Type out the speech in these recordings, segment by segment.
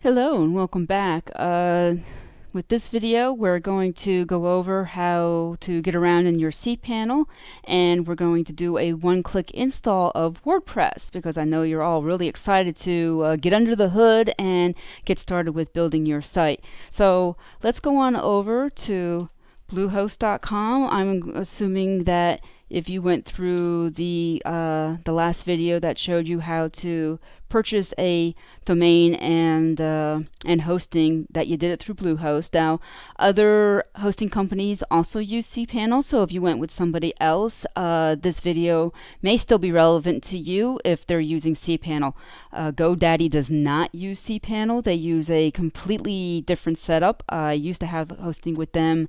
Hello and welcome back. With this video, we're going to go over how to get around in your cPanel, and we're going to do a one-click install of WordPress because I know you're all really excited to get under the hood and get started with building your site. So let's go on over to bluehost.com. I'm assuming that if you went through the last video that showed you how to purchase a domain and hosting, that you did it through Bluehost. Now, other hosting companies also use cPanel, so if you went with somebody else, this video may still be relevant to you if they're using cPanel. GoDaddy does not use cPanel. They use a completely different setup. I used to have hosting with them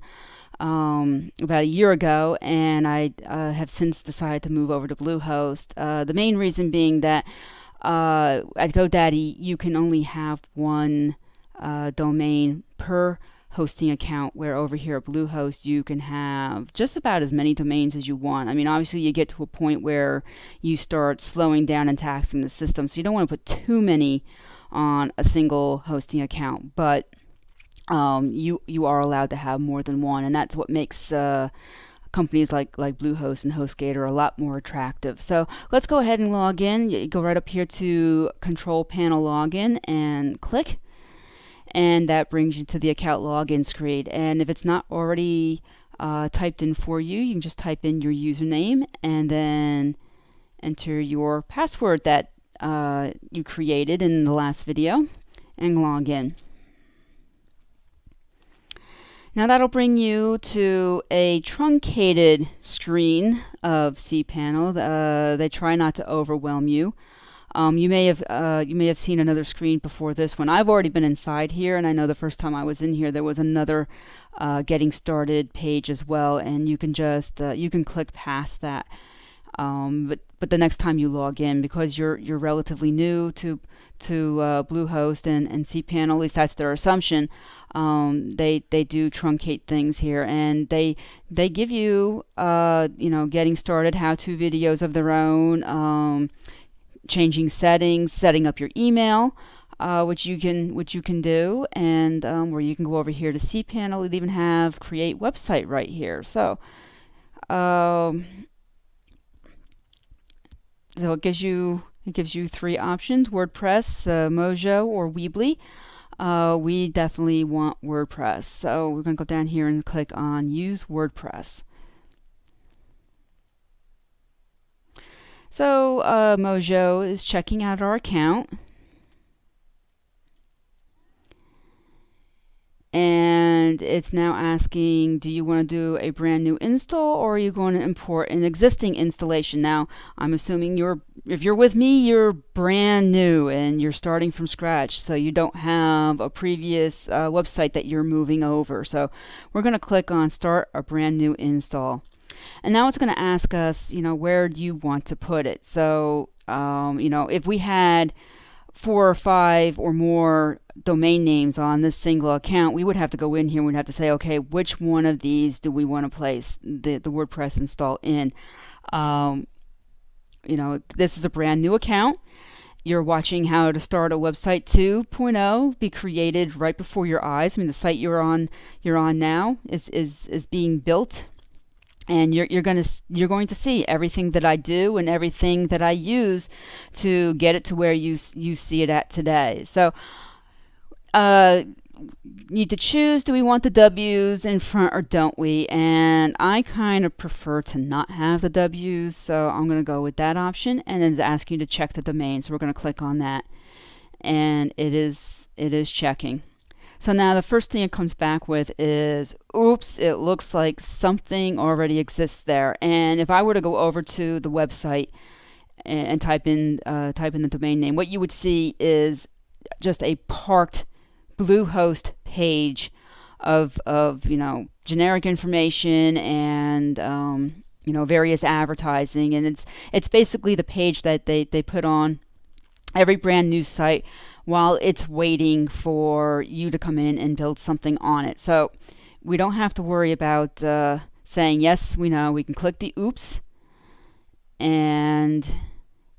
about a year ago, and I have since decided to move over to Bluehost. The main reason being that at GoDaddy you can only have one domain per hosting account, where over here at Bluehost you can have just about as many domains as you want. I mean, obviously you get to a point where you start slowing down and taxing the system, so you don't want to put too many on a single hosting account, but you are allowed to have more than one, and that's what makes companies like Bluehost and HostGator a lot more attractive. So let's go ahead and log in. You go right up here to Control Panel Login and click, and that brings you to the account login screen. And if it's not already typed in for you, you can just type in your username and then enter your password that you created in the last video and log in. Now that'll bring you to a truncated screen of cPanel. They try not to overwhelm you. You may have seen another screen before this one. I've already been inside here, and I know the first time I was in here there was another getting started page as well, and you can just you can click past that. But the next time you log in, because you're relatively new to Bluehost and cPanel, at least that's their assumption, they do truncate things here, and they give you getting started how-to videos of their own, changing settings, setting up your email, which you can do, and where you can go over here to cPanel. They even have create website right here. So it gives you three options: WordPress, Mojo, or Weebly. We definitely want WordPress, so we're going to go down here and click on Use WordPress. So Mojo is checking out our account, and it's now asking, do you want to do a brand new install, or are you going to import an existing installation? Now, I'm assuming if you're with me, you're brand new and you're starting from scratch, so you don't have a previous website that you're moving over. So we're going to click on Start a Brand New Install. And now it's going to ask us, where do you want to put it? So, if we had 4 or 5 or more domain names on this single account, we would have to go in here and we'd have to say, okay, which one of these do we want to place the WordPress install in? This is a brand new account. You're watching how to start a website 2.0 be created right before your eyes. I mean, the site you're on now is being built, and you're going to see everything that I do and everything that I use to get it to where you see it at today. So need to choose, do we want the W's in front or don't we? And I kind of prefer to not have the W's, so I'm going to go with that option, and then it's asking you to check the domain, so we're going to click on that, and it is checking. So now the first thing it comes back with is, oops, it looks like something already exists there. And if I were to go over to the website and type in the domain name, what you would see is just a parked Bluehost page of generic information and various advertising, and it's basically the page that they put on every brand new site while it's waiting for you to come in and build something on it. So we don't have to worry about saying yes, we know. We can click the oops, and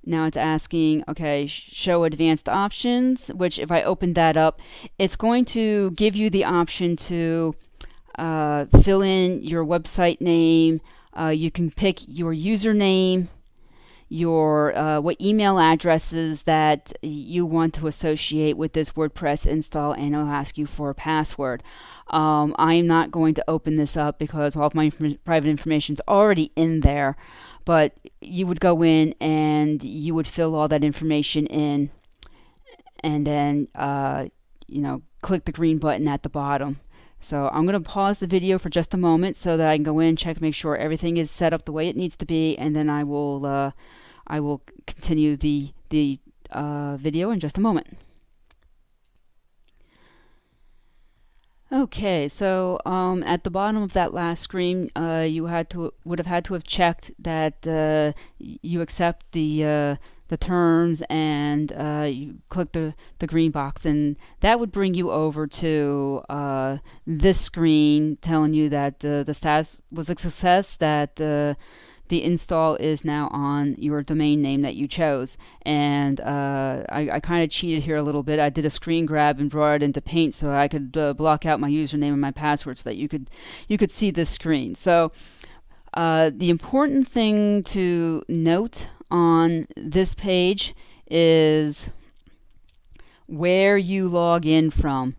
Now it's asking, okay, show advanced options, which if I open that up, it's going to give you the option to fill in your website name. You can pick your username, your what email addresses that you want to associate with this WordPress install, and it'll ask you for a password. I'm not going to open this up because all of my private information is already in there, but you would go in and you would fill all that information in, and then click the green button at the bottom. So I'm going to pause the video for just a moment so that I can go in, check, make sure everything is set up the way it needs to be, and then I will continue the video in just a moment. Okay, so at the bottom of that last screen, you would have had to have checked that you accept the terms, and you click the green box, and that would bring you over to this screen telling you that the status was a success, that the install is now on your domain name that you chose. And I kind of cheated here a little bit. I did a screen grab and brought it into Paint so I could block out my username and my password so that you could see this screen. So the important thing to note on this page is where you log in from.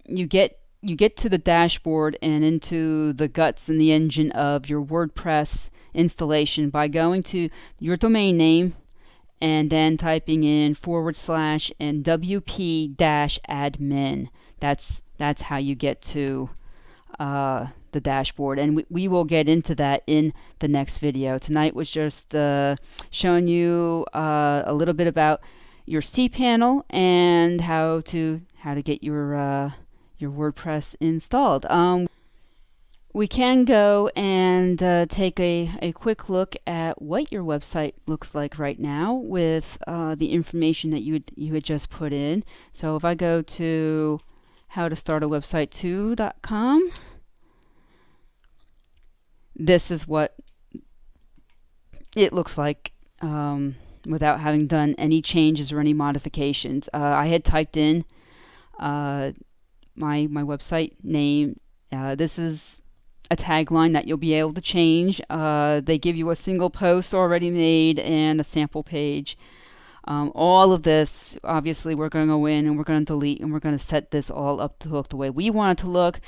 You get to the dashboard and into the guts and the engine of your WordPress installation by going to your domain name and then typing in / and wp-admin. That's how you get to the dashboard, and we will get into that in the next video. Tonight was just showing you a little bit about your cPanel and how to get your WordPress installed. We can go and take a quick look at what your website looks like right now with the information that you had just put in. So if I go to howtostartawebsite2.com, this is what it looks like without having done any changes or any modifications. I had typed in my website name. This is a tagline that you'll be able to change. They give you a single post already made and a sample page. All of this, obviously, we're going to go in and we're going to delete, and we're going to set this all up to look the way we want it to look.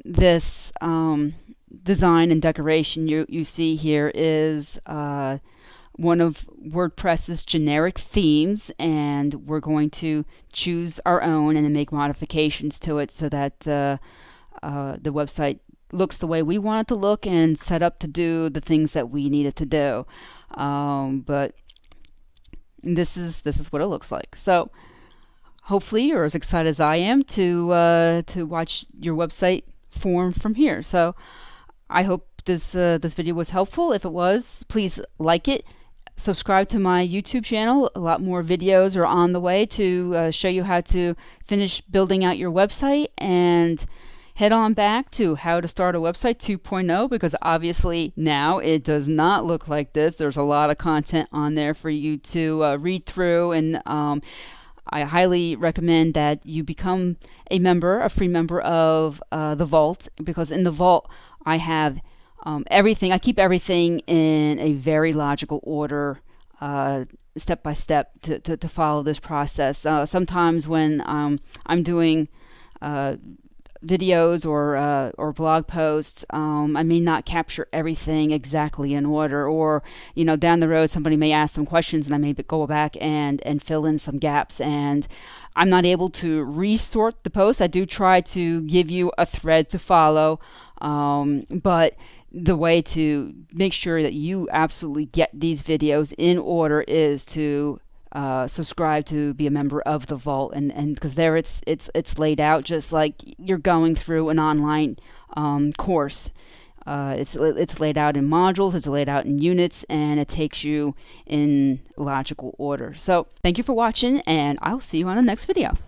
This design and decoration you see here is one of WordPress's generic themes, and we're going to choose our own and then make modifications to it so that the website looks the way we want it to look and set up to do the things that we need it to do. But this is what it looks like. So hopefully you're as excited as I am to watch your website form from here. So I hope this video was helpful. If it was, please like it. Subscribe to my YouTube channel. A lot more videos are on the way to show you how to finish building out your website, and head on back to How to Start a Website 2.0, because obviously now it does not look like this. There's a lot of content on there for you to read through, and I highly recommend that you become a free member of the Vault, because in the Vault I have everything. I keep everything in a very logical order, step by step, to follow this process. Sometimes when I'm doing videos or blog posts, I may not capture everything exactly in order, or down the road somebody may ask some questions and I may go back and fill in some gaps, and I'm not able to resort the posts. I do try to give you a thread to follow, but the way to make sure that you absolutely get these videos in order is to subscribe to be a member of the Vault, and because there it's laid out just like you're going through an online course. It's laid out in modules, it's laid out in units, and it takes you in logical order. So thank you for watching, and I'll see you on the next video.